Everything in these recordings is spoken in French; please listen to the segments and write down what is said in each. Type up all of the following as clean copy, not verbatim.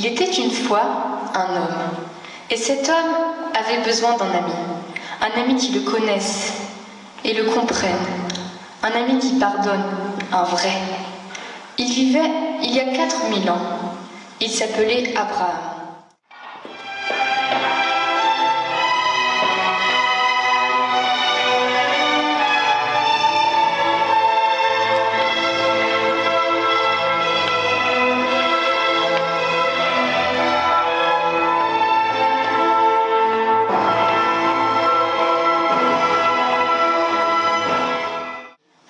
Il était une fois un homme, et cet homme avait besoin d'un ami qui le connaisse et le comprenne, un ami qui pardonne, un vrai. Il vivait il y a 4000 ans. Il s'appelait Abraham.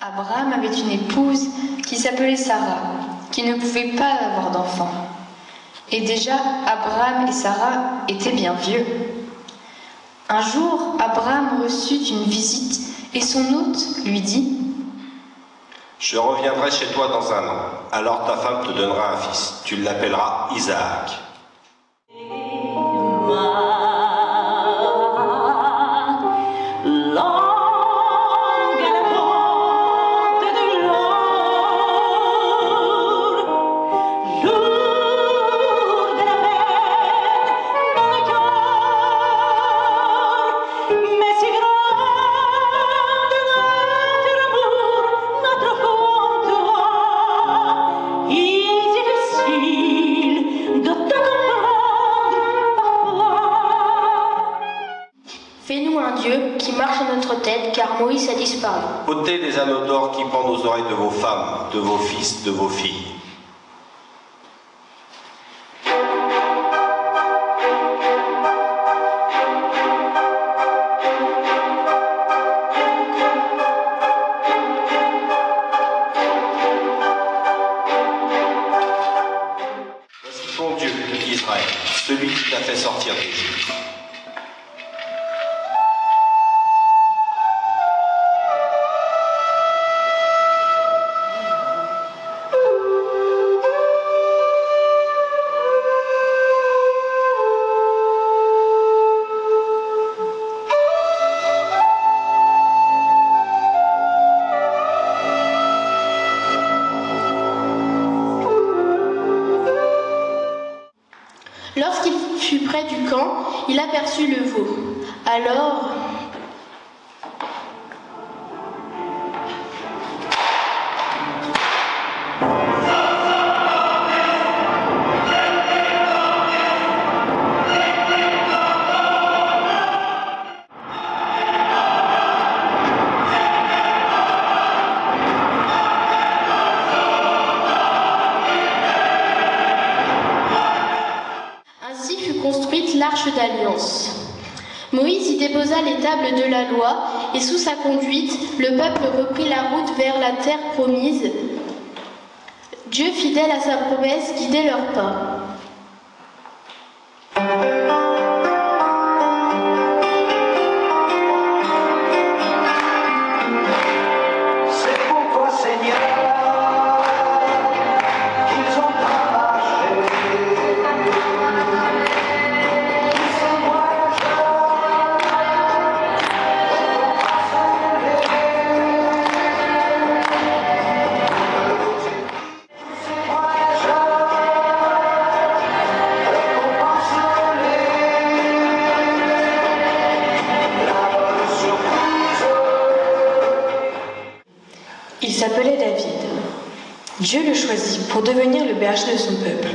Abraham avait une épouse qui s'appelait Sarah, qui ne pouvait pas avoir d'enfant. Et déjà, Abraham et Sarah étaient bien vieux. Un jour, Abraham reçut une visite et son hôte lui dit : « Je reviendrai chez toi dans 1 an. Alors ta femme te donnera un fils. Tu l'appelleras Isaac. » Fais-nous un Dieu qui marche à notre tête, car Moïse a disparu. Ôtez les anneaux d'or qui pendent aux oreilles de vos femmes, de vos fils, de vos filles. Voici ton Dieu, Israël, celui qui t'a fait sortir d'Égypte. Lorsqu'il fut près du camp, il aperçut le veau. Alors, construite l'Arche d'Alliance. Moïse y déposa les tables de la loi, et sous sa conduite, le peuple reprit la route vers la terre promise. Dieu, fidèle à sa promesse, guidait leurs pas. Il s'appelait David. Dieu le choisit pour devenir le berger de son peuple,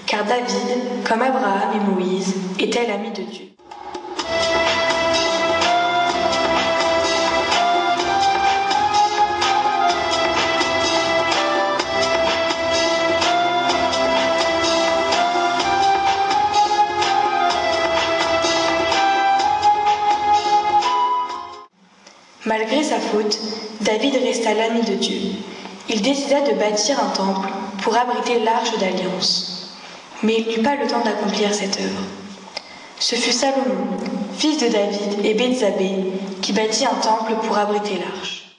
car David, comme Abraham et Moïse, était l'ami de Dieu. Malgré sa faute, David resta l'ami de Dieu. Il décida de bâtir un temple pour abriter l'Arche d'Alliance. Mais il n'eut pas le temps d'accomplir cette œuvre. Ce fut Salomon, fils de David et Bétzabé, qui bâtit un temple pour abriter l'Arche.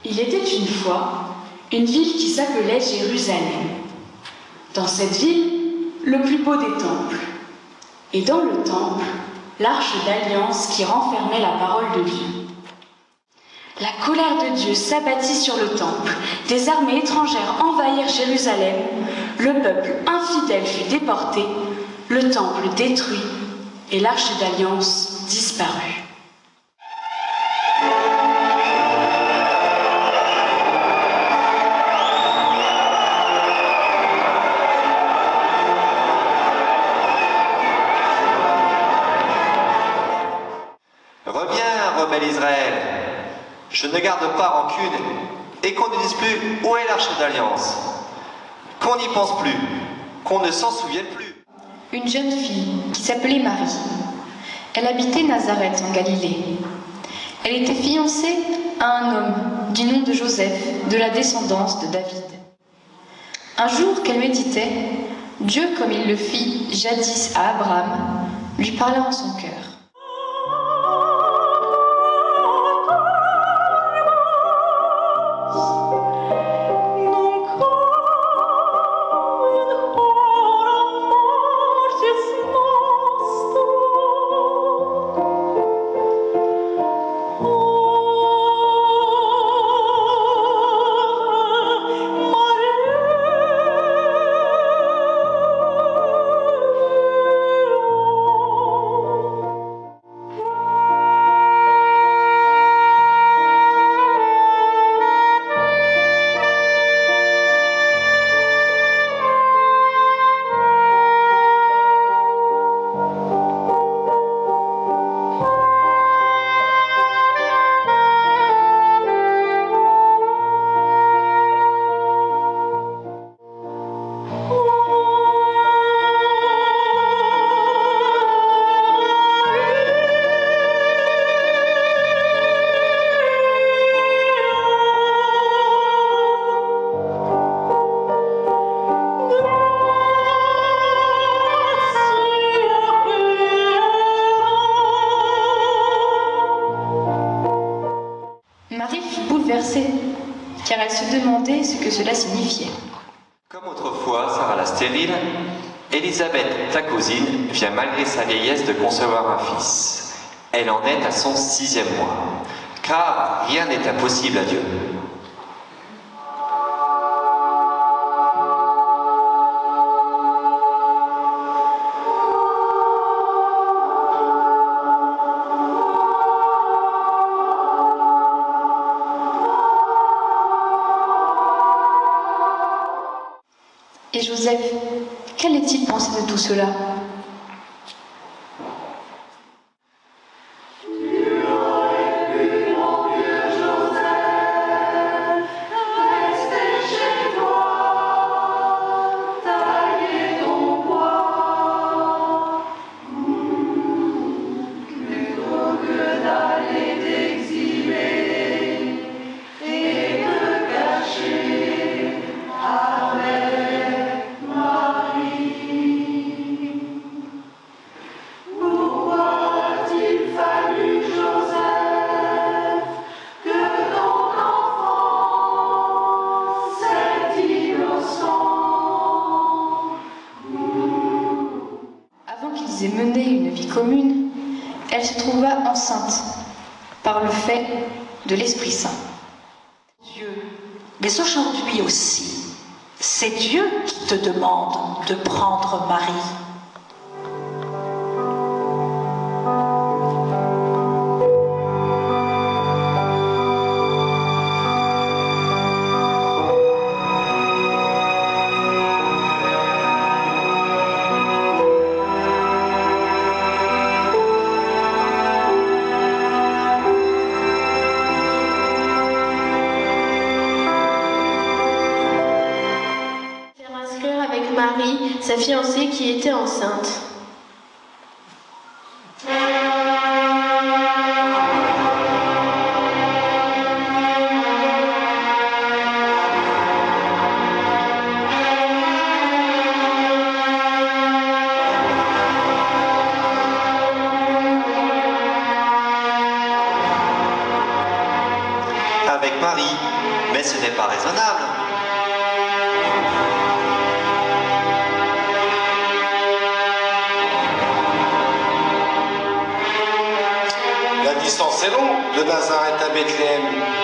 Il était une fois une ville qui s'appelait Jérusalem. Dans cette ville, le plus beau des temples. Et dans le temple, l'Arche d'Alliance qui renfermait la parole de Dieu. La colère de Dieu s'abattit sur le temple. Des armées étrangères envahirent Jérusalem. Le peuple infidèle fut déporté, le temple détruit et l'arche d'alliance disparut. Reviens, rebelle Israël. Je ne garde pas rancune, et qu'on ne dise plus où est l'arche d'alliance, qu'on n'y pense plus, qu'on ne s'en souvienne plus. Une jeune fille qui s'appelait Marie. Elle habitait Nazareth en Galilée. Elle était fiancée à un homme du nom de Joseph, de la descendance de David. Un jour qu'elle méditait, Dieu, comme il le fit jadis à Abraham, lui parla en son cœur. Marie fut bouleversée, car elle se demandait ce que cela signifiait. Comme autrefois, Sarah la stérile, Élisabeth, ta cousine, vient malgré sa vieillesse de concevoir un fils. Elle en est à son 6e mois, car rien n'est impossible à Dieu. Et Joseph, qu'allait-il penser de tout cela ? Et mener une vie commune, elle se trouva enceinte par le fait de l'Esprit Saint. Dieu, mais aujourd'hui aussi, c'est Dieu qui te demande de prendre Marie. Marie, sa fiancée qui était enceinte. Avec Marie, mais ce n'est pas raisonnable. La distance est longue de Nazareth à Bethléem.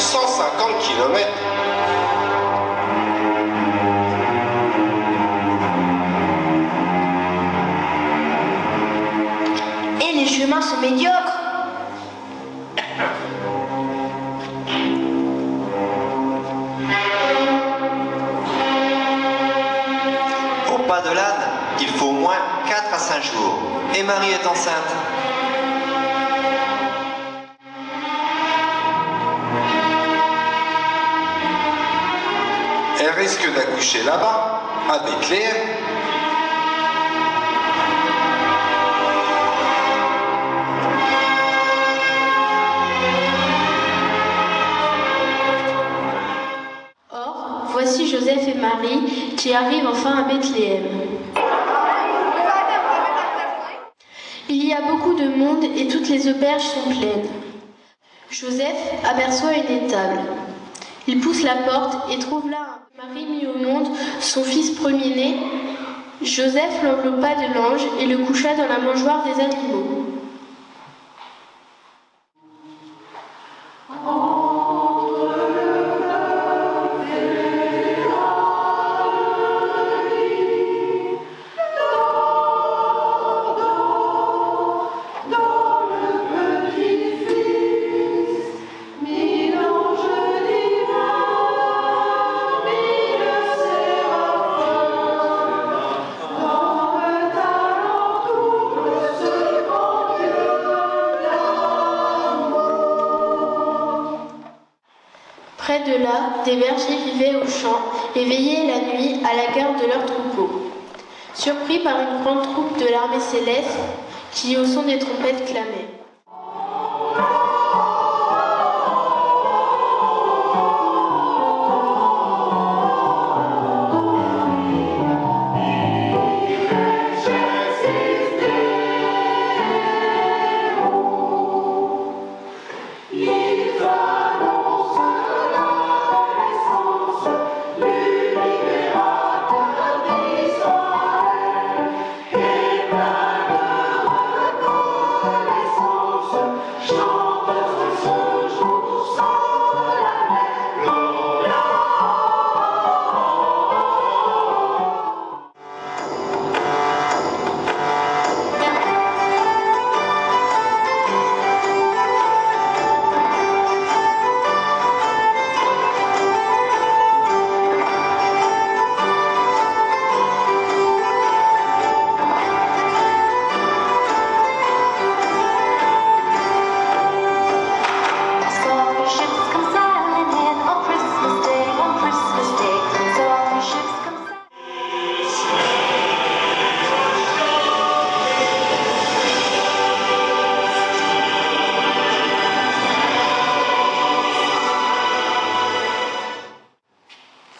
150 kilomètres. Et les chemins sont médiocres. Au pas de l'âne, il faut au moins 4 à 5 jours. Et Marie est enceinte. Elle risque d'accoucher là-bas, à Bethléem. Or, voici Joseph et Marie qui arrivent enfin à Bethléem. Il y a beaucoup de monde et toutes les auberges sont pleines. Joseph aperçoit une étable. Il pousse la porte et trouve là Marie mis au monde, son fils premier-né. Joseph l'enveloppa de lange et le coucha dans la mangeoire des animaux. Près de là, des bergers vivaient au champ et veillaient la nuit à la garde de leurs troupeaux. Surpris par une grande troupe de l'armée céleste qui, au son des trompettes, clamait.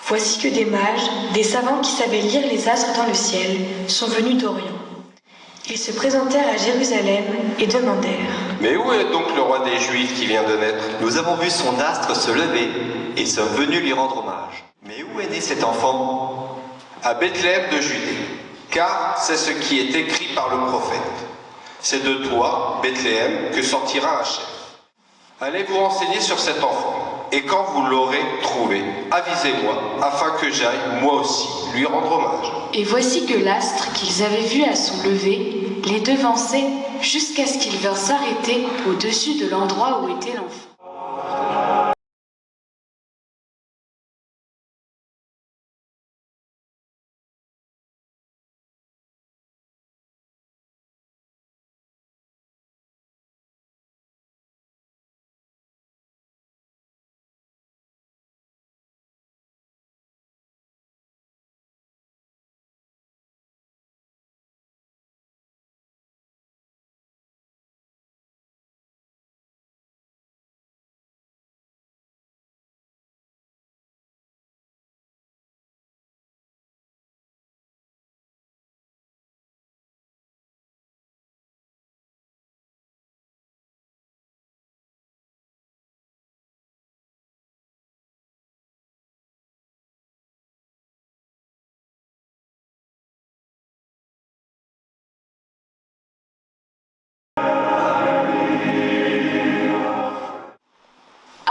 Voici que des mages, des savants qui savaient lire les astres dans le ciel, sont venus d'Orient. Ils se présentèrent à Jérusalem et demandèrent : Mais où est donc le roi des Juifs qui vient de naître? Nous avons vu son astre se lever et sommes venus lui rendre hommage. Mais où est né cet enfant? À Bethléem de Judée, car c'est ce qui est écrit par le prophète. C'est de toi, Bethléem, que sortira un chef. Allez vous renseigner sur cet enfant, et quand vous l'aurez trouvé, avisez-moi, afin que j'aille, moi aussi, lui rendre hommage. Et voici que l'astre qu'ils avaient vu à son lever les devançait jusqu'à ce qu'il vint s'arrêter au-dessus de l'endroit où était l'enfant.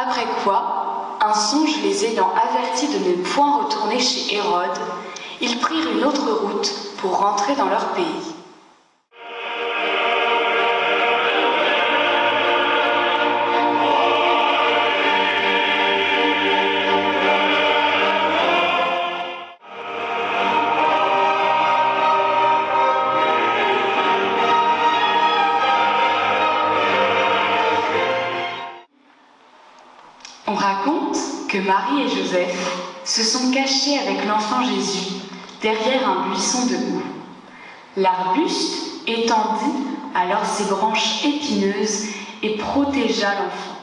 Après quoi, un songe les ayant avertis de ne point retourner chez Hérode, ils prirent une autre route pour rentrer dans leur pays. On raconte que Marie et Joseph se sont cachés avec l'enfant Jésus derrière un buisson de houx. L'arbuste étendit alors ses branches épineuses et protégea l'enfant.